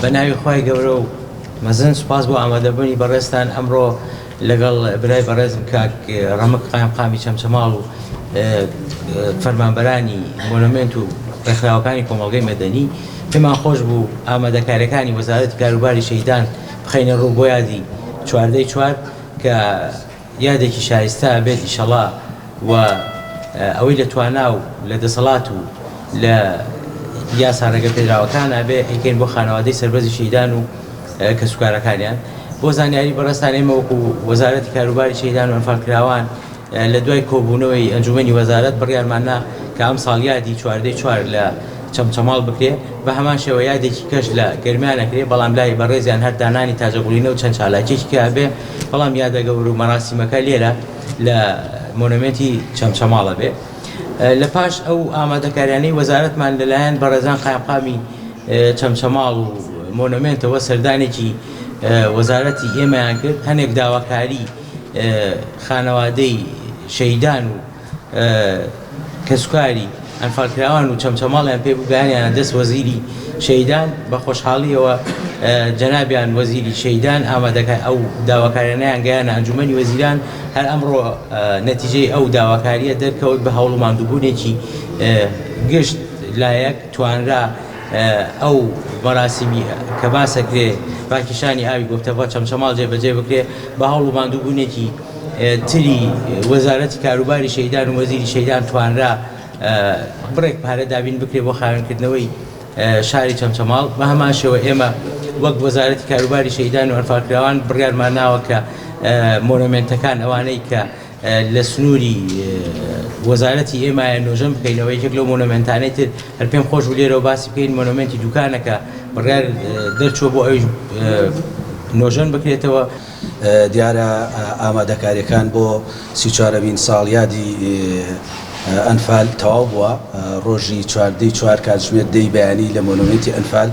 بەناوی خۆی گەورە و مەزن سوپاس بۆ ئامادەبوونی بەڕێستان ئەمڕۆ لەگەڵ برای بەڕێزم کاک ڕەمک قایمقامی چەمچەماڵ و فەرمانبەرانی مۆنومنت و ڕێکخراوەکانی کۆمەڵگەی مەدەنی پێمان خۆش بوو ئامادەکاریەکانی وەزارەتی کاروباری شەیدان بخەینە ڕوو بۆ یادی 4 کە یادێکی شایستە بێت ئیشەڵا و ئەوەی لە توانا و لە دەسەڵات و لە یاسا ڕێگە پێدراوەکانە بێ ئەیکەین بۆ خانەوادەی سەربەرزی شەیدان و کەسوکارەکانیان بۆ زانیاری بەڕێستان ئێمە وەکو وەزارەتی کاروباری شەیدان و ئەنفالکراوان لە دوای کۆبوونەوەی ئەنجومەنی وەزارەت بڕیارماننا کە ئەم ساڵ یادی 4 لە چەمچەماڵ بکرێ بە هەمان شێوە یادێکی کەش لە گەرمیانەکرێ بەڵام لای بەڕێزیان هەر دانانی تاجەگوڵینە و چەند چالاکێکی کابێ بەڵام یادەگەور و مەراسیمەکە لێرە لە مۆنومنتی چەمچەماڵە بێ لە پاش ئەو ئامادەکاریانەی وەزارەتمان لەلایەن بەڕێزان قایمقامی چەمچەماڵ و مۆنومنتەوە سەردانێکی وەزارەتی ئێمەیان کرد هەنێک داواکاری خانەوادەی شەیدان و کەسوکاری ئەنفالکراوان و چەمچەماڵیان پێ بگەیانیانە دەست وەزیری شەیدان بە خۆشحاڵیەوە جەنابیان وەزیری شەیدان ئامادەکار ئەو داواکاریانیان گەیانە ئەنجومەنی وەزیران هەر ئەمڕۆ نەتیجەی ئەو داواکاریە دەرکەوت بە هەوڵ و ماندووبوونێکی گشت لایەک توانرا ئەو مەراسیمی کە باسەکرێ پاکیشانی ئاوی گفتەفا چەمچەماڵ جێبەجێ بکرێ بە هەوڵ و ماندووبوونێکی تری وەزارەتی کاروباری شەیدان و وەزیری شەیدان توانرا بڕێک پارە دابین بکرێ بۆ خاوێنکردنەوەی شاری چەمچەماڵ بە هەمان شێوە ئێمە وەک وەزارەتی کاروباری شەیدان و ئەنفالکراوان بڕیارمان ناوە کە مۆنومنتەکان ئەوانەی کە لە سنووری وەزارەتی ئێمایە نۆژەم بکەینەوە یەکێک لەو مۆنومنتانەی تر هەر پێم خۆش بوو لێرەوە باسی بکەین مۆنومنتی دوکانەکە بڕیار دەرچووە بۆ ئەوی نۆژەن بکرێتەوە دیارە ئامادەکاریەکان بۆ 34مین ساڵ یادی ئەنفال تەواو بووە ڕۆژی 4 کاتژمێر دەی بەیانی لە مۆنومنتی ئەنفال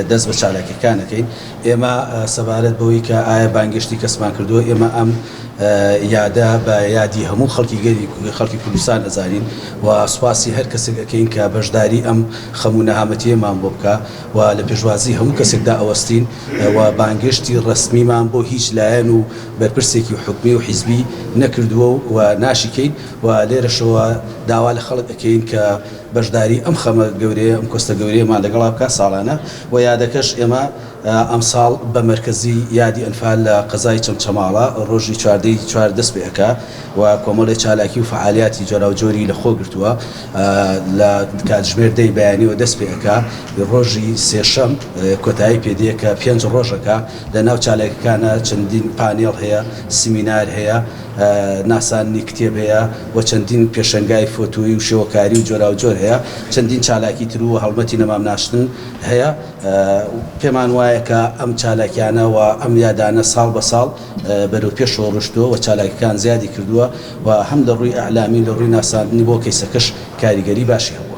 دەست بە چالاکیەکانەکەین ئێمە سەبارەت بەوەی کە ئایا بانگشتی کەسمان کردووە ئێمە ئەم یادە بە یادی هەموو خەڵکی کوردستان ئەزانین و سوپاسی هەر کەسێک ئەەکەین کە بەشداری ئەم خەموو نەهامەتیەمان بۆ بکە و لە پێشوازی هەموو کەسێکدا ئەوەستین و بانگشتی ڕسمیمان بۆ هیچ لایەن و بەرپرسێکی حکومی و حیزبی نەکردووە و ناشیکەین و لێرەشەوە داوا لە خەڵک ئەەکەین کە بەشداری ئەم خەمە گەورەیە ئەم کۆستە گەورەیەمان لەگەڵا بکە ساڵانە و یادەکەش ئێمە ئەم ساڵ بە مەرکەزی یادی ئەنفال لە قەزای چەمچەماڵە ڕۆژی 4 دەست پێەکە و کۆمەڵی چالاکی و فعالیاتی جۆراوجۆری لە خۆ گرتووە لە کاتژمێر دەی بەیانیەوە دەست پێەکە ڕۆژی سێشەم کۆتایی پێدەیە کە 5 ڕۆژەکە لە ناو چالاکەکانە چەندین پانێڵ هەیە سیمینار هەیە ناسانی کتێب هەیە و چەندین پێشەنگای فۆتۆیی و شێوەکاری و جۆراوجۆر هەیە چەندین چالاکی تر و هەڵمەتی نەمام ناشتن هەیە پێمان وایە کە ئەم چالاکیانە و ئەم یادانە ساڵ بە ساڵ بەرەو پێشەوە ڕشتووە و چالاکیەکان زیادی کردووە و هەم لە ڕووی ئەعلامی لە ڕووی ناساندنی بۆ کەیسەکەش کاریگەری باشی هەبوو.